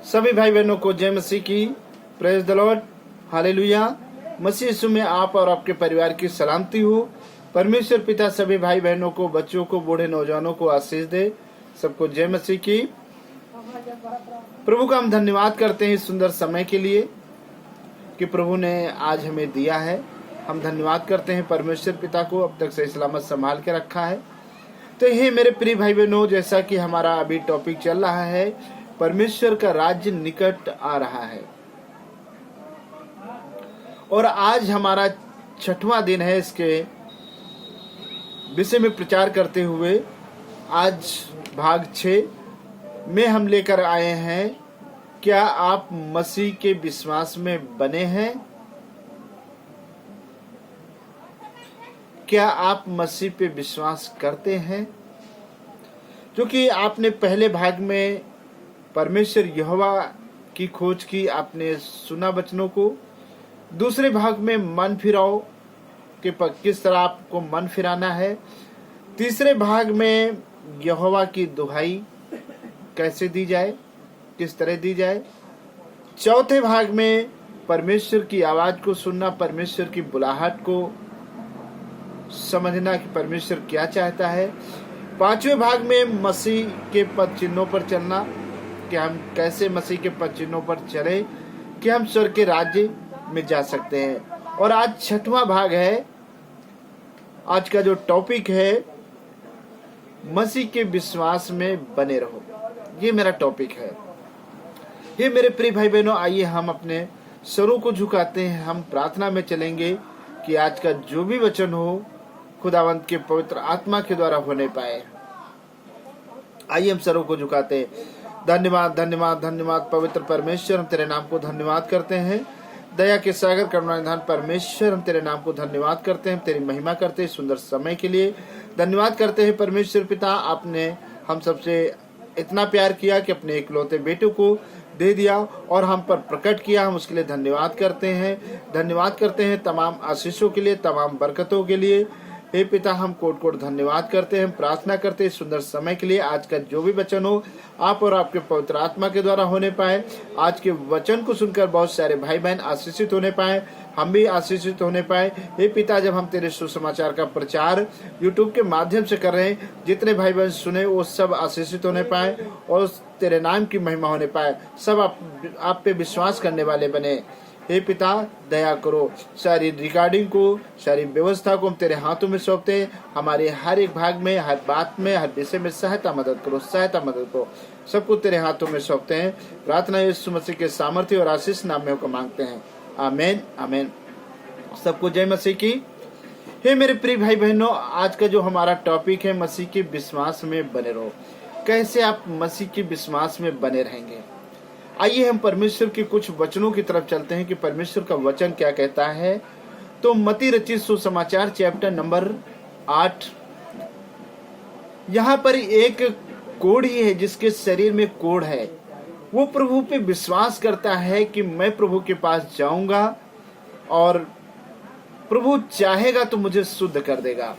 सभी भाई बहनों को जय मसीह की। Praise the lord, hallelujah. मसीह यीशु में आप और आपके परिवार की सलामती हो। परमेश्वर पिता सभी भाई बहनों को, बच्चों को, बूढ़े नौजवानों को आशीष दे। सबको जय मसीह की। प्रभु का हम धन्यवाद करते हैं इस सुंदर समय के लिए कि प्रभु ने आज हमें दिया है। हम धन्यवाद करते हैं परमेश्वर पिता को, अब तक सही सलामत संभाल के रखा है। तो ये मेरे प्रिय भाई बहनों, जैसा कि हमारा अभी टॉपिक चल रहा है, परमेश्वर का राज्य निकट आ रहा है और आज हमारा 6वां दिन है इसके विषय में प्रचार करते हुए। आज भाग 6 में हम लेकर आए हैं, क्या आप मसीह के विश्वास में बने हैं? क्या आप मसीह पे विश्वास करते हैं? क्योंकि आपने पहले भाग में परमेश्वर यहोवा की खोज की, आपने सुना वचनों को। दूसरे भाग में मन फिराओ कि किस तरह आपको मन फिराना है। तीसरे भाग में यहोवा की दुहाई कैसे दी जाए, किस तरह दी जाए। चौथे भाग में परमेश्वर की आवाज को सुनना, परमेश्वर की बुलाहट को समझना कि परमेश्वर क्या चाहता है। 5वें भाग में मसीह के पद चिन्हों पर चलना, कि हम कैसे मसीह के पद चिन्हों पर चले कि हम स्वर्ग के राज्य में जा सकते हैं। और आज 6वां भाग है। आज का जो टॉपिक है, मसीह के विश्वास में बने रहो। ये मेरा टॉपिक है। ये मेरे प्रिय भाई बहनों, आइए हम अपने सरों को झुकाते हैं। हम प्रार्थना में चलेंगे कि आज का जो भी वचन हो खुदावंत के पवित्र आत्मा के द्वारा होने पाए। आइए हम सरों को झुकाते हैं। धन्यवाद धन्यवाद धन्यवाद पवित्र परमेश्वर, हम तेरे नाम को धन्यवाद करते हैं। दया के सागर करुणा निधान परमेश्वर, हम तेरे नाम को धन्यवाद करते हैं, तेरी महिमा करते हैं सुंदर समय के लिए। धन्यवाद करते हैं परमेश्वर पिता, आपने हम सबसे इतना प्यार किया कि अपने इकलौते बेटे को दे दिया और हम पर प्रकट किया। हम उसके लिए धन्यवाद करते हैं। धन्यवाद करते हैं तमाम आशीषों के लिए, तमाम बरकतों के लिए। हे पिता, हम कोट कोट धन्यवाद करते हैं। हम प्रार्थना करते हैं सुंदर समय के लिए। आज का जो भी वचन हो आप और आपके पवित्र आत्मा के द्वारा होने पाए। आज के वचन को सुनकर बहुत सारे भाई बहन आशीषित होने पाए, हम भी आशीषित होने पाए। हे पिता, जब हम तेरे सुसमाचार का प्रचार यूट्यूब के माध्यम से कर रहे हैं, जितने भाई बहन सुने वो सब आशीषित होने पाए और तेरे नाम की महिमा होने पाए। सब आप पे विश्वास करने वाले बने। हे पिता, दया करो। सारी रिकॉर्डिंग को, सारी व्यवस्था को हम तेरे हाथों में सौंपते हैं। हमारे हर एक भाग में, हर बात में, हर विषय में सहायता मदद करो, सहायता मदद करो। सबको तेरे हाथों में सौंपते हैं। प्रार्थना यीशु मसीह के सामर्थ्य और आशीष नाम में होकर मांगते हैं, आमीन आमीन। सबको जय मसीह की। हे मेरे प्रिय भाई बहनों, आज का जो हमारा टॉपिक है, मसीह के विश्वास में बने रहो। कैसे आप मसीह के विश्वास में बने रहेंगे? आइए हम परमेश्वर के कुछ वचनों की तरफ चलते हैं कि परमेश्वर का वचन क्या कहता है। तो मत्ती रचित सुसमाचार चैप्टर नंबर 8, यहाँ पर एक कोढ़ी है जिसके शरीर में कोढ़ है। वो प्रभु पे विश्वास करता है कि मैं प्रभु के पास जाऊंगा और प्रभु चाहेगा तो मुझे शुद्ध कर देगा।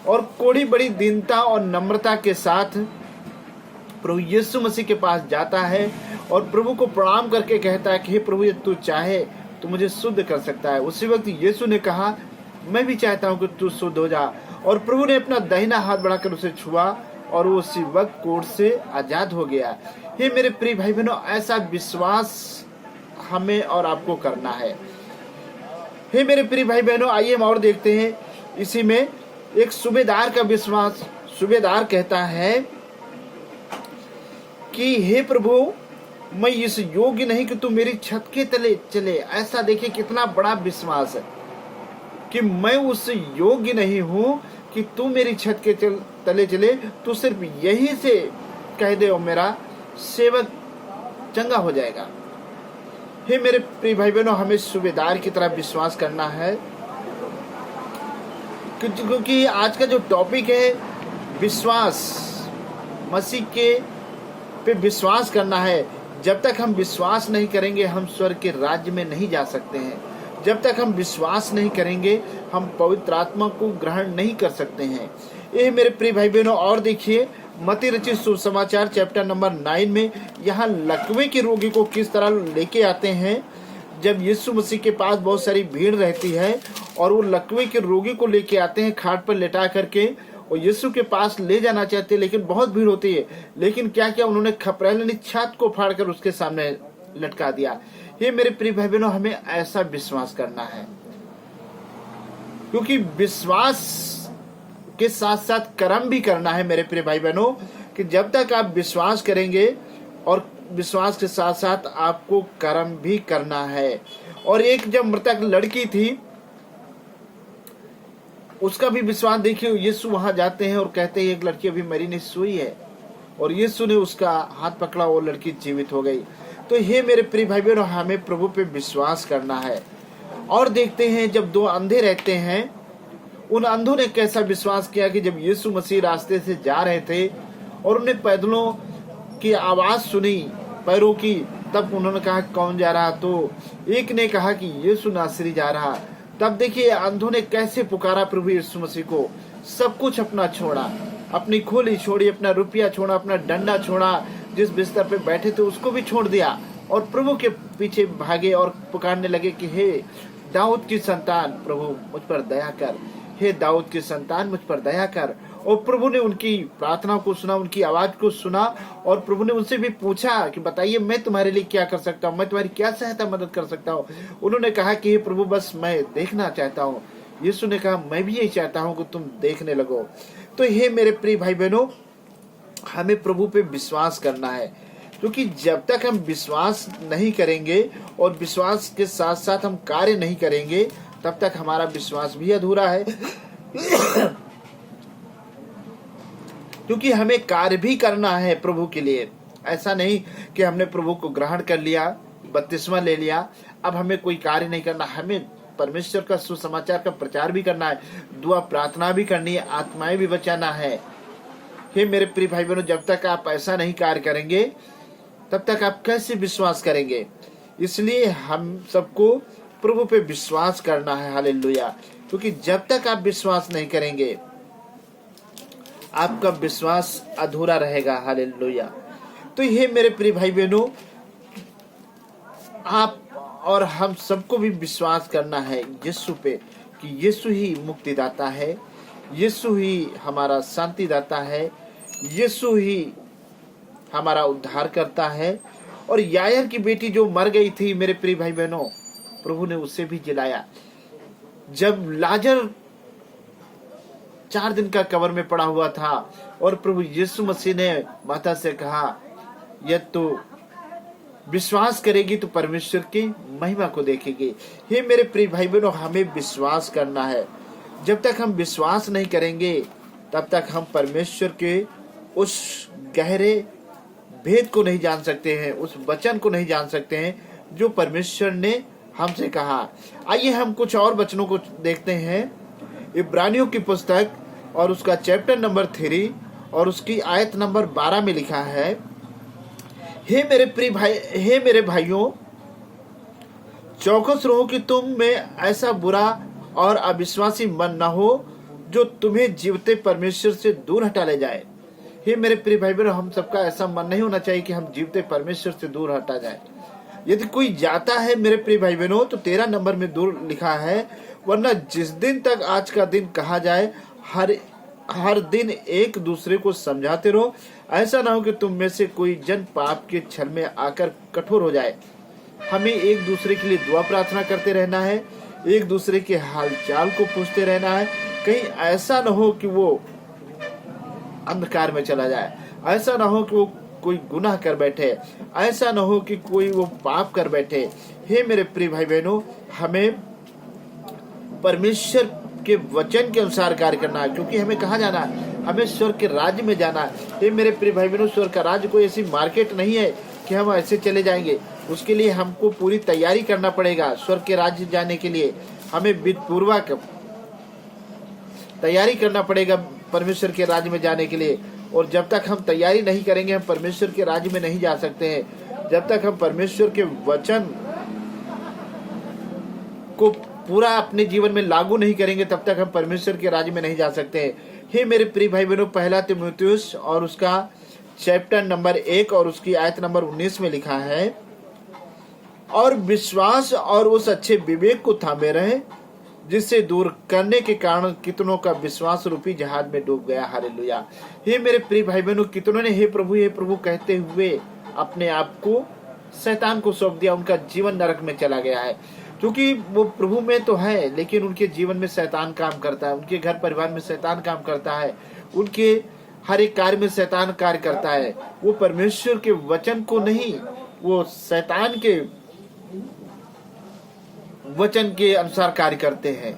और कोढ़ी बड़ी दीनता और नम्रता के साथ प्रभु यीशु मसीह के पास जाता है और प्रभु को प्रणाम करके कहता है कि हे प्रभु, तू चाहे तो मुझे शुद्ध कर सकता है। उसी वक्त यीशु ने कहा, मैं भी चाहता हूं कि तू शुद्ध हो जा। और प्रभु ने अपना दाहिना हाथ बढ़ाकर उसे छुआ और वो उसी वक्त कोढ़ से आजाद हो गया। हे मेरे प्रिय भाई बहनों, ऐसा विश्वास हमें और आपको करना है। हे मेरे प्रिय भाई बहनों, आइए हम और देखते हैं इसी में एक सूबेदार का विश्वास। सूबेदार कहता है कि हे प्रभु, मैं इस योग्य नहीं कि तू मेरी छत के तले चले। ऐसा देखिए कितना बड़ा विश्वास है कि मैं उस योग्य नहीं हूं कि तू मेरी छत के तले चले। तू सिर्फ यही से कह दे और मेरा सेवक चंगा हो जाएगा। हे मेरे प्रिय भाई बहनों, हमें सूबेदार की तरह विश्वास करना है, क्योंकि आज का जो टॉपिक है विश्वास, मसीह के पे विश्वास करना है। जब तक हम विश्वास नहीं करेंगे हम स्वर्ग के राज्य में नहीं जा सकते हैं। जब तक हम विश्वास नहीं करेंगे हम पवित्र आत्मा को ग्रहण नहीं कर सकते हैं। ये मेरे प्रिय भाई बहनों, और देखिए मत्ती रचित सुसमाचार चैप्टर नंबर 9 में यहाँ लकवे के रोगी को किस तरह लेके आते हैं। जब यीशु मसीह के पास बहुत सारी भीड़ रहती है और वो लकवे के रोगी को लेके आते हैं खाट पर लेटा करके, और यीशु के पास ले जाना चाहते हैं, लेकिन बहुत भीड़ होती है। लेकिन क्या किया उन्होंने, खपरेल ने छत को फाड़कर उसके सामने लटका दिया। ये मेरे प्रिय भाई बहनों, हमें ऐसा विश्वास करना है, क्योंकि विश्वास के साथ साथ कर्म भी करना है मेरे प्रिय भाई बहनों। कि जब तक आप विश्वास करेंगे और विश्वास के साथ साथ आपको कर्म भी करना है। और एक जब मृतक लड़की थी, उसका भी विश्वास देखिए। यीशु वहां जाते हैं और कहते हैं एक लड़की अभी मरी नहीं, सोई है, और यीशु ने उसका हाथ पकड़ा और लड़की जीवित हो गई। तो ये मेरे प्रिय भाई बहनों, हमें प्रभु पे विश्वास करना है। और देखते हैं जब दो अंधे रहते हैं, उन अंधों ने कैसा विश्वास किया कि जब यीशु मसीह रास्ते से जा रहे थे और उन्हें पैदलों की आवाज सुनी पैरों की, तब उन्होंने कहा कौन जा रहा, तो एक ने कहा कि यीशु नासरी जा रहा। तब देखिए अंधों ने कैसे पुकारा प्रभु यीशु मसीह को। सब कुछ अपना छोड़ा, अपनी खोली छोड़ी, अपना रुपया छोड़ा, अपना डंडा छोड़ा, जिस बिस्तर पे बैठे थे उसको भी छोड़ दिया और प्रभु के पीछे भागे और पुकारने लगे कि हे दाऊद की संतान प्रभु मुझ पर दया कर, हे दाऊद की संतान मुझ पर दया कर। और प्रभु ने उनकी प्रार्थना को सुना, उनकी आवाज को सुना, और प्रभु ने उनसे भी पूछा कि बताइए मैं तुम्हारे लिए क्या कर सकता हूँ, मैं तुम्हारी क्या सहायता मदद कर सकता हूँ। उन्होंने कहा कि हे प्रभु बस मैं देखना चाहता हूँ। यीशु ने कहा मैं भी यही चाहता हूँ कि तुम देखने लगो। तो हे मेरे प्रिय भाई बहनों, हमें प्रभु पे विश्वास करना है, क्योंकि जब तक हम विश्वास नहीं करेंगे और विश्वास के साथ साथ हम कार्य नहीं करेंगे, तब तक हमारा विश्वास भी अधूरा है। क्योंकि हमें कार्य भी करना है प्रभु के लिए। ऐसा नहीं कि हमने प्रभु को ग्रहण कर लिया, बपतिस्मा ले लिया, अब हमें कोई कार्य नहीं करना। हमें परमेश्वर का सुसमाचार का प्रचार भी करना है, दुआ प्रार्थना भी करनी है, आत्माएं भी बचाना है। हे मेरे प्रिय भाई बहनों, जब तक आप ऐसा नहीं कार्य करेंगे तब तक आप कैसे विश्वास करेंगे। इसलिए हम सबको प्रभु पे विश्वास करना है। हालेलुया। क्योंकि जब तक आप विश्वास नहीं करेंगे आपका विश्वास अधूरा रहेगा। हालेलुया। तो ये मेरे प्रिय भाई बहनों, आप और हम सबको भी विश्वास करना है यीशु पे, कि यीशु ही मुक्तिदाता है, यीशु ही हमारा शांतिदाता है, यीशु ही हमारा उद्धार करता है। और यायर की बेटी जो मर गई थी मेरे प्रिय भाई बहनों, प्रभु ने उसे भी जिलाया। जब लाजर 4 दिन का कब्र में पड़ा हुआ था और प्रभु यीशु मसीह ने माता से कहा यदि तू विश्वास करेगी तो परमेश्वर की महिमा को देखेगी। हे मेरे प्रिय भाई बहनों, हमें विश्वास करना है। जब तक हम विश्वास नहीं करेंगे तब तक हम परमेश्वर के उस गहरे भेद को नहीं जान सकते हैं, उस वचन को नहीं जान सकते हैं जो परमेश्वर ने हमसे कहा। आइए हम कुछ और वचनों को देखते हैं। इब्रानियों की पुस्तक और उसका चैप्टर नंबर 3 और उसकी आयत नंबर 12 में लिखा है, हे मेरे भाइयों, चौकस रहो कि तुम में ऐसा बुरा और अविश्वासी मन न हो जो तुम्हें जीवते परमेश्वर से दूर हटा ले जाए। हे मेरे प्रिय भाई बहनों, हम सबका ऐसा मन नहीं होना चाहिए कि हम जीवते परमेश्वर से दूर हटा जाए। यदि कोई जाता है मेरे प्रिय भाई बहनों तो 13 नंबर में दूर लिखा है, वरना जिस दिन तक आज का दिन कहा जाए हर दिन एक दूसरे को समझाते रहो, ऐसा ना हो कि तुम में से कोई जन पाप के छल में आकर कठोर हो जाए। हमें एक दूसरे के लिए दुआ प्रार्थना करते रहना है, एक दूसरे के हाल चाल को पूछते रहना है। कहीं ऐसा ना हो कि वो अंधकार में चला जाए, ऐसा ना हो कि वो कोई गुनाह कर बैठे, ऐसा ना हो कि कोई वो पाप कर बैठे। हे मेरे प्रिय भाई बहनों, हमें परमेश्वर के वचन के अनुसार कार्य करना है, क्योंकि हमें कहाँ जाना है, हमें स्वर्ग के राज्य में जाना है। ये मेरे प्रिय भाई बहनों, स्वर्ग का राज्य कोई ऐसी मार्केट नहीं है कि हम ऐसे चले जाएंगे। उसके लिए हमको पूरी तैयारी करना पड़ेगा। स्वर्ग के राज्य जाने के लिए हमें विधिपूर्वक तैयारी करना पड़ेगा परमेश्वर के राज्य में जाने के लिए। और जब तक हम तैयारी नहीं करेंगे हम परमेश्वर के राज्य में नहीं जा सकते हैं। जब तक हम परमेश्वर के वचन को पूरा अपने जीवन में लागू नहीं करेंगे तब तक हम परमेश्वर के राज्य में नहीं जा सकते हैं। हे मेरे प्रिय भाई बहनों, पहला तीमुथियुस और उसका चैप्टर नंबर 1 और उसकी आयत नंबर 19 में लिखा है, और विश्वास और उस अच्छे विवेक को थामे रहे जिससे दूर करने के कारण कितनों का विश्वास रूपी जहाज में डूब गया। हालेलुया। हे मेरे प्रिय भाई बहनों, कितनों ने हे प्रभु कहते हुए अपने आप को शैतान को सौंप दिया। उनका जीवन नरक में चला गया है, क्योंकि वो प्रभु में तो है लेकिन उनके जीवन में शैतान काम करता है, उनके घर परिवार में शैतान काम करता है, उनके हर एक कार्य में शैतान कार्य करता है। वो परमेश्वर के वचन को नहीं, वो शैतान के वचन के अनुसार कार्य करते हैं।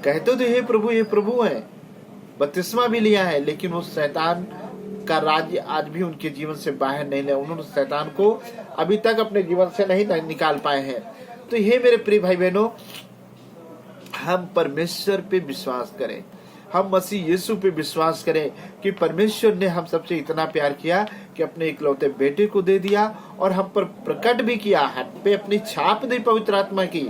कहते तो हे प्रभु है, बपतिस्मा भी लिया है, लेकिन उस शैतान का राज्य आज भी उनके जीवन से बाहर नहीं ले। उन्होंने शैतान को अभी तक अपने जीवन से नहीं निकाल पाए हैं। तो हे मेरे प्रिय भाई बहनों, हम परमेश्वर पे विश्वास करें, हम मसीह यीशु पे विश्वास करें कि परमेश्वर ने हम सबसे इतना प्यार किया कि अपने इकलौते बेटे को दे दिया और हम पर प्रकट भी किया, हम पे अपनी छाप दी पवित्र आत्मा की।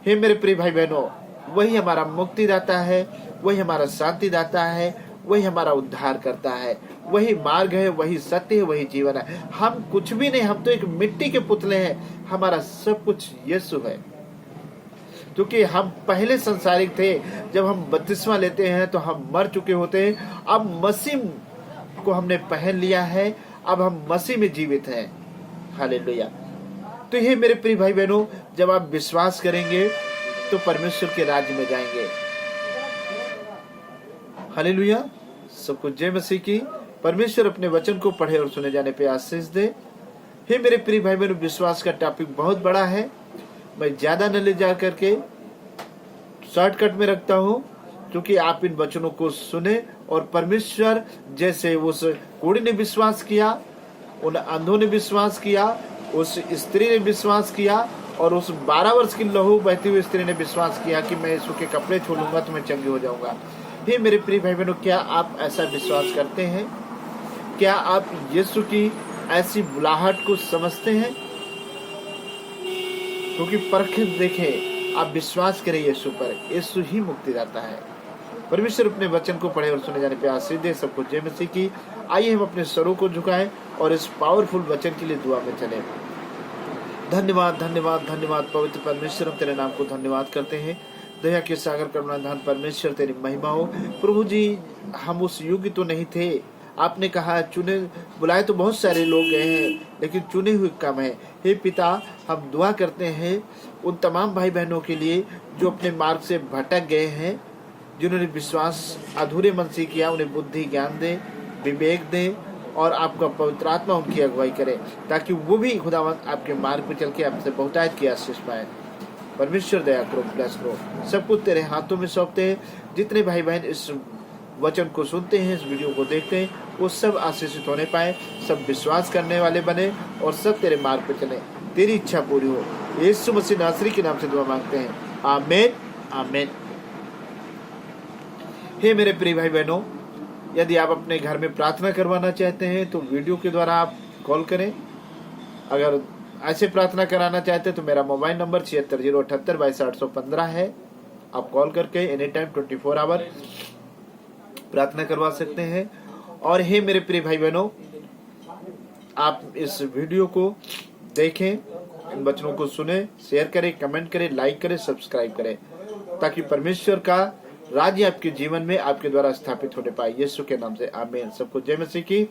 हे मेरे प्रिय भाई बहनों, वही हमारा मुक्ति दाता है, वही हमारा शांति दाता है, वही हमारा उद्धार करता है, वही मार्ग है, वही सत्य है, वही जीवन है। हम कुछ भी नहीं, हम तो एक मिट्टी के पुतले हैं। हमारा सब कुछ यीशु है, क्योंकि हम पहले संसारिक थे। जब हम बपतिस्मा लेते हैं तो हम मर चुके होते हैं। अब मसीह को हमने पहन लिया है, अब हम मसीह में जीवित हैं। हालेलुया। तो ये मेरे प्रिय भाई बहनों, जब आप विश्वास करेंगे तो परमेश्वर के राज्य में जाएंगे। हालेलुया। सबको जय मसीह की। परमेश्वर अपने वचन को पढ़े और सुने जाने पे आशीष दे। हे मेरे प्रिय भाई बहनों, विश्वास का टॉपिक बहुत बड़ा है। मैं ज्यादा न ले जा करके शॉर्टकट में रखता हूँ, क्योंकि आप इन वचनों को सुने और परमेश्वर जैसे उस कुड़ी ने विश्वास किया, उन अंधों ने विश्वास किया, उस स्त्री ने विश्वास किया और उस 12 वर्ष की लहू बहती हुई स्त्री ने विश्वास किया कि मैं यीशु के कपड़े छू लूंगा तो मैं चंगी हो जाऊंगा। हे मेरे प्रिय भाई बहनों, क्या आप ऐसा विश्वास करते हैं? क्या आप यीशु की ऐसी बुलाहट को समझते हैं? क्योंकि परख देखें, आप विश्वास करें यीशु पर, यीशु ही मुक्ति दाता है। परमेश्वर अपने वचन को पढ़े और सुने जाने पे आशीष दे। सबको जय मसीह की। आइए हम अपने सरों को झुकाएं और इस पावरफुल वचन के लिए दुआ में चलें। धन्यवाद धन्यवाद धन्यवाद पवित्र परमेश्वर, हम तेरे नाम को धन्यवाद करते हैं। दया के सागर करुणाधान परमेश्वर, तेरी महिमा हो। प्रभु जी, हम उस युग तो नहीं थे, आपने कहा चुने बुलाए तो बहुत सारे लोग गए हैं लेकिन चुने हुए कम है। हे पिता, हम दुआ करते हैं उन तमाम भाई बहनों के लिए जो अपने मार्ग से भटक गए हैं, जिन्होंने विश्वास अधूरे मन से किया। उन्हें बुद्धि ज्ञान दे, विवेक दे और आपका पवित्र आत्मा उनकी अगुवाई करे, ताकि वो भी खुदावंद आपके मार्ग पर चल के आपसे बहुतायत की आशीष पाए। परमेश्वर दया करो, ब्लेस करो। सब कुछ तेरे हाथों में सौंपते हैं। जितने भाई बहन इस वचन को सुनते हैं, इस वीडियो को देखते हैं, वो सब आशीषित होने पाए, सब विश्वास करने वाले बने और सब तेरे मार्ग पर चले। तेरी इच्छा पूरी हो। यीशु मसीह नासरी के नाम से दुआ मांगते हैं, आमीन आमीन। हे मेरे प्रिय भाई बहनों, यदि आप अपने घर में प्रार्थना करवाना चाहते हैं तो वीडियो के द्वारा आप कॉल करें। अगर ऐसे प्रार्थना कराना चाहते हैं तो मेरा मोबाइल नंबर 7608822815 है। आप कॉल करके एनी टाइम 24 आवर प्रार्थना करवा सकते हैं। और हे मेरे प्रिय भाई बहनों, आप इस वीडियो को देखें, इन वचनों को सुने, शेयर करें, कमेंट करें, लाइक करें, सब्सक्राइब करें, ताकि परमेश्वर का राज्य आपके जीवन में आपके द्वारा स्थापित होने पाए। यीशु के नाम से आमीन। सबको जय मसीह की।